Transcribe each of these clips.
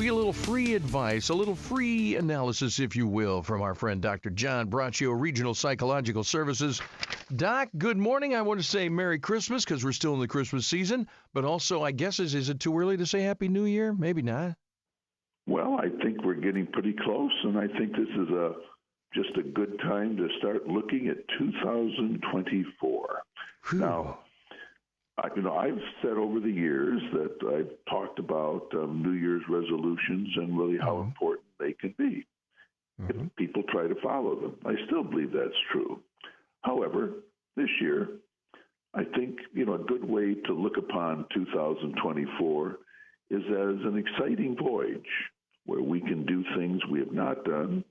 We get a little free advice, a little free analysis, if you will, from our friend Dr. John Braccio, Regional Psychological Services. Doc, good morning. I want to say Merry Christmas because we're still in the Christmas season, but also, I guess, is it too early to say Happy New Year? Maybe not. Well, I think we're getting pretty close, and I think this is just a good time to start looking at 2024. Whew. Now, I've said over the years that I've talked about New Year's resolutions and really how important they can be if people try to follow them. I still believe that's true. However, this year, I think, a good way to look upon 2024 is as an exciting voyage where we can do things we have not done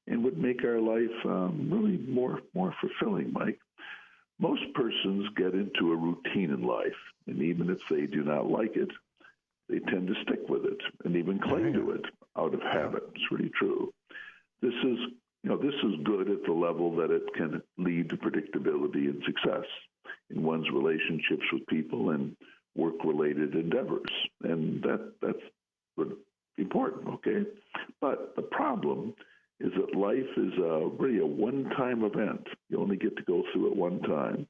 and would make our life really more fulfilling, Mike. Most persons get into a routine in life, and even if they do not like it, they tend to stick with it and even cling to it out of habit. It's really true. This is good at the level that it can lead to predictability and success in one's relationships with people and work-related endeavors, and that's important. Okay, but the problem is that life is really a one-time event. You only get to go through it one time.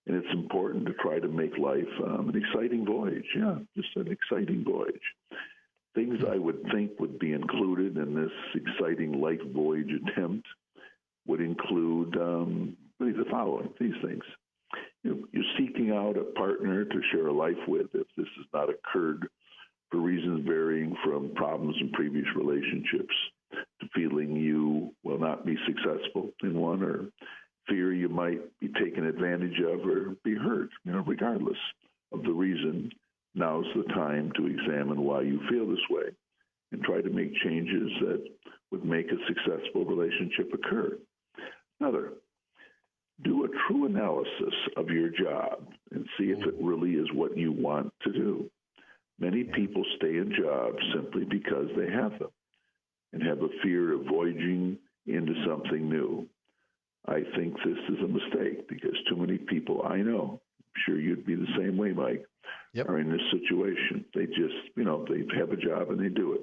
And it's important to try to make life an exciting voyage. Yeah, just an exciting voyage. Things I would think would be included in this exciting life voyage attempt would include really the following, these things. You're seeking out a partner to share a life with if this has not occurred for reasons varying from problems in previous relationships to feeling you will not be successful in one, or fear you might be taken advantage of or be hurt. Regardless of the reason, now's the time to examine why you feel this way and try to make changes that would make a successful relationship occur. Another, do a true analysis of your job and see if it really is what you want to do. Many people stay in jobs simply because they have them and have a fear of voyaging into something new. I think this is a mistake because too many people I know, I'm sure you'd be the same way, Mike, are in this situation. They just, they have a job and they do it.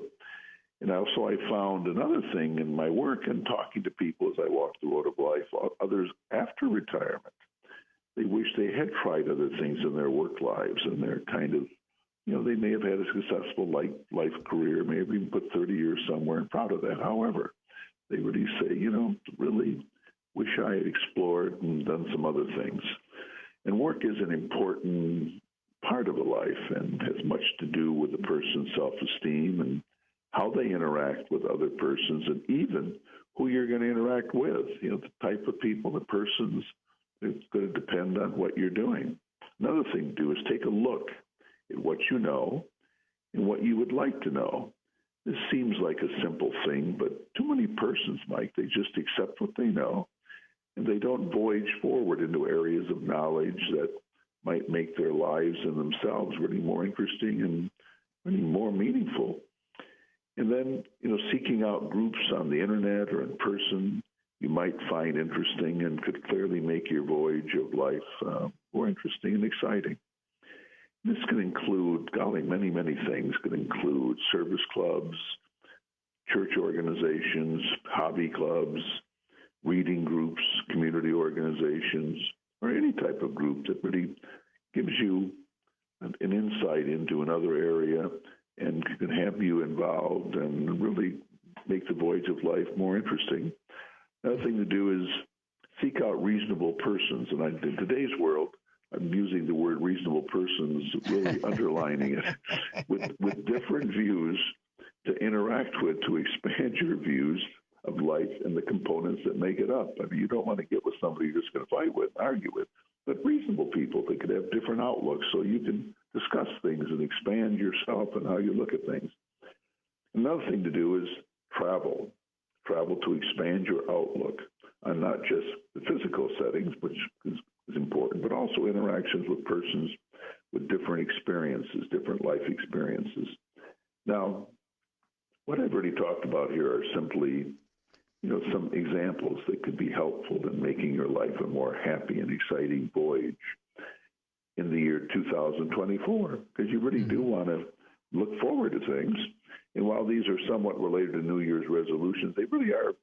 And also I found another thing in my work and talking to people as I walk the road of life, others after retirement, they wish they had tried other things in their work lives, and they're kind of, they may have had a successful life career, may have even put 30 years somewhere and proud of that. However, they really say, really wish I had explored and done some other things. And work is an important part of a life and has much to do with a person's self-esteem and how they interact with other persons and even who you're going to interact with. The type of people, the persons, it's going to depend on what you're doing. Another thing to do is take a look at what you know and what you would like to know. This seems like a simple thing, but too many persons, Mike, they just accept what they know, and they don't voyage forward into areas of knowledge that might make their lives and themselves really more interesting and really more meaningful. And then, seeking out groups on the internet or in person you might find interesting and could clearly make your voyage of life more interesting and exciting. This can include, many, many things. It can include service clubs, church organizations, hobby clubs, reading groups, community organizations, or any type of group that really gives you an insight into another area and can have you involved and really make the voyage of life more interesting. Another thing to do is seek out reasonable persons. And in today's world, I'm using the word reasonable persons, really underlining it, with different views to interact with, to expand your views of life and the components that make it up. You don't want to get with somebody you're just going to fight with, argue with, but reasonable people that could have different outlooks so you can discuss things and expand yourself and how you look at things. Another thing to do is travel to expand your outlook on not just the physical settings, which is important, but also interactions with persons with different experiences, different life experiences. Now, what I've already talked about here are simply, some examples that could be helpful in making your life a more happy and exciting voyage in the year 2024, because you really do want to look forward to things. And while these are somewhat related to New Year's resolutions, they really are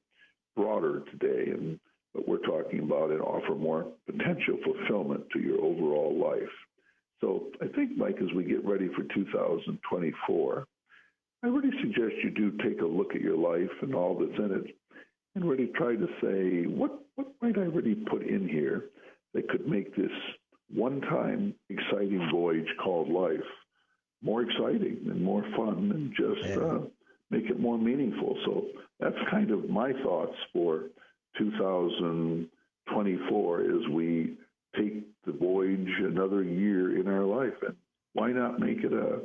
broader today and what we're talking about, and offer more potential fulfillment to your overall life. So I think, Mike, as we get ready for 2024, I really suggest you do take a look at your life and all that's in it and really try to say, what might I really put in here that could make this one-time exciting voyage called life more exciting and more fun and just make it more meaningful. So that's kind of my thoughts for 2024 as we take the voyage another year in our life. And why not make it a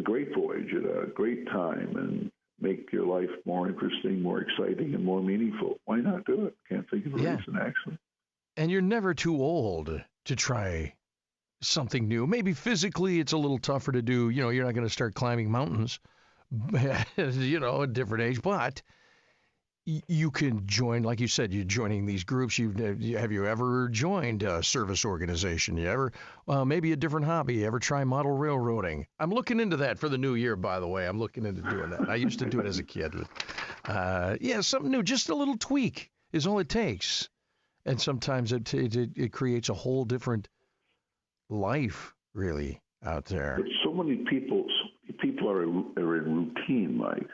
great voyage at a great time and make your life more interesting, more exciting, and more meaningful? Why not do it? Can't think of a reason, actually. And you're never too old to try something new. Maybe physically it's a little tougher to do. You know, you're not going to start climbing mountains, you know, at a different age, but you can join, like you said, you're joining these groups. Have you ever joined a service organization? You ever, maybe a different hobby? You ever try model railroading? I'm looking into that for the new year, by the way. I'm looking into doing that. I used to do it as a kid. But, something new, just a little tweak is all it takes. And sometimes it creates a whole different life, really, out there. But so many people are in routine, Mike,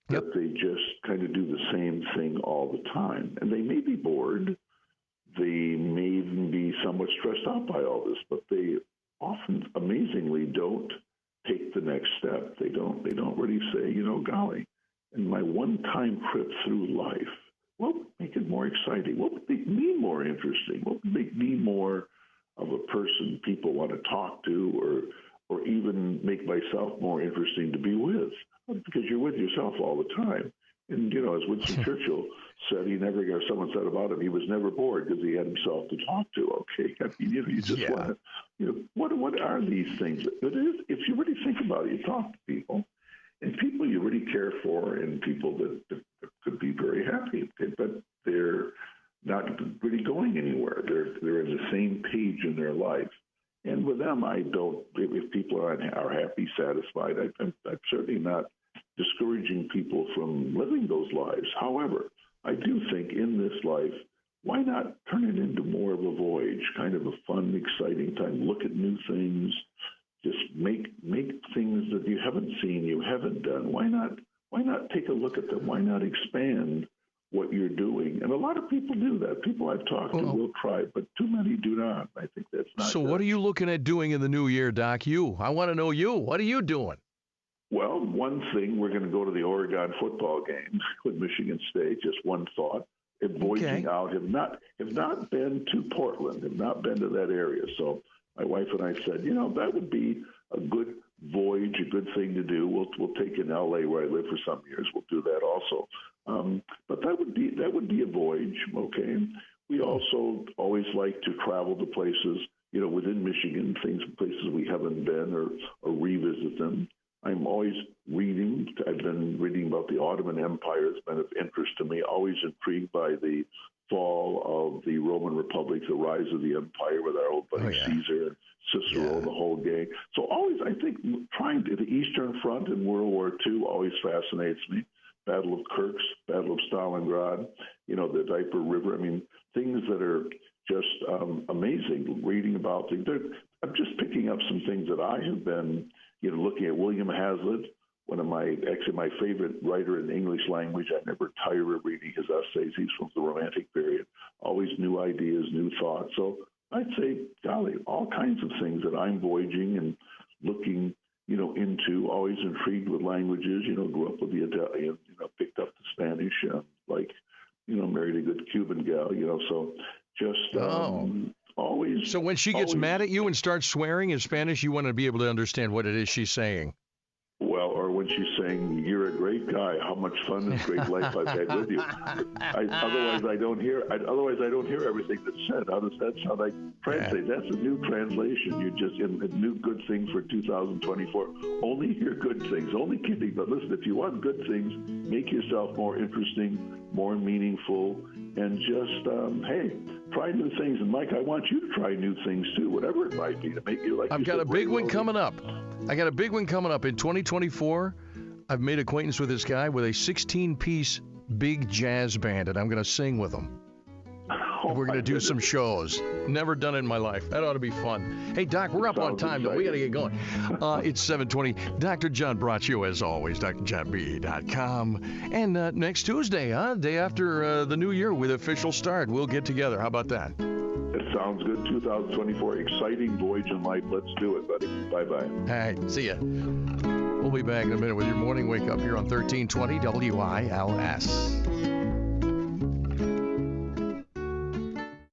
that they just kind of do the same thing all the time. And they may be bored. They may even be somewhat stressed out by all this, but they often, amazingly, don't take the next step. They don't really say, you know, golly, in my one-time trip through life, what would make it more exciting? What would make me more interesting? What would make me more of a person people want to talk to, or even make myself more interesting to be with? Because you're with yourself all the time. And, you know, as Winston Churchill said, someone said about him, he was never bored because he had himself to talk to. Okay. I mean, you just want to, what are these things? If you really think about it, you talk to people, and people you really care for, and people that could be very happy, but they're not really going anywhere. They're in the same page in their life. And with them, if people are happy, satisfied, I'm certainly not discouraging people from living those lives. However, I do think in this life, why not turn it into more of a voyage, kind of a fun, exciting time? Look at new things. Just make things that you haven't seen, you haven't done. Why not take a look at them? Why not expand what you're doing? And a lot of people do that. People I've talked to will try, but too many do not. I think that's not So good. What are you looking at doing in the new year, Doc? I want to know you. What are you doing? Well, one thing, we're going to go to the Oregon football game with Michigan State. Just one thought. And voyaging out, have not been to Portland, have not been to that area. So my wife and I said, that would be a good voyage, a good thing to do. We'll take in L.A. where I lived for some years. We'll do that also. But that would be a voyage. Okay. We also always like to travel to places, within Michigan, places we haven't been, or revisit them. I'm always reading. I've been reading about the Ottoman Empire. It's been of interest to me. Always intrigued by the fall of the Roman Republic, the rise of the empire with our old buddy Caesar and Cicero and the whole gang. So always, I think, trying to the Eastern Front in World War II always fascinates me. Battle of Kirks, Battle of Stalingrad, the Dnieper River. I mean, things that are just amazing. Reading about things. I'm just picking up some things that I have been, looking at. William Hazlitt, one of my favorite writer in the English language. I never tire of reading his essays. He's from the Romantic period. Always new ideas, new thoughts. So I'd say, golly, all kinds of things that I'm voyaging and looking, into. Always intrigued with languages. Grew up with the Italian. Picked up the Spanish. Married a good Cuban gal. So just always. So when she gets mad at you and starts swearing in Spanish, you want to be able to understand what it is she's saying. Well, or when she's saying, "You're a great guy. How much fun and great life I've had with you." Otherwise, I don't hear everything that's said. That's how I translate. That's a new translation. You just in a new good thing for 2024. Only hear good things. Only kidding. But listen, if you want good things, make yourself more interesting, more meaningful, and just try new things. And Mike, I want you to try new things too, whatever it might be, to make you like. I've got a big one coming up. I got a big one coming up in 2024. I've made acquaintance with this guy with a 16-piece big jazz band, and I'm going to sing with him. We're going to do some shows. Never done it in my life. That ought to be fun. Hey, Doc, we're up on time, though. We got to get going. It's 7:20. Dr. John Braccio, as always, drjohnb.com. And next Tuesday, day after the new year with official start, we'll get together. How about that? It sounds good. 2024, exciting voyage in life. Let's do it, buddy. Bye-bye. All right, see ya. We'll be back in a minute with your morning wake up here on 1320 WILS.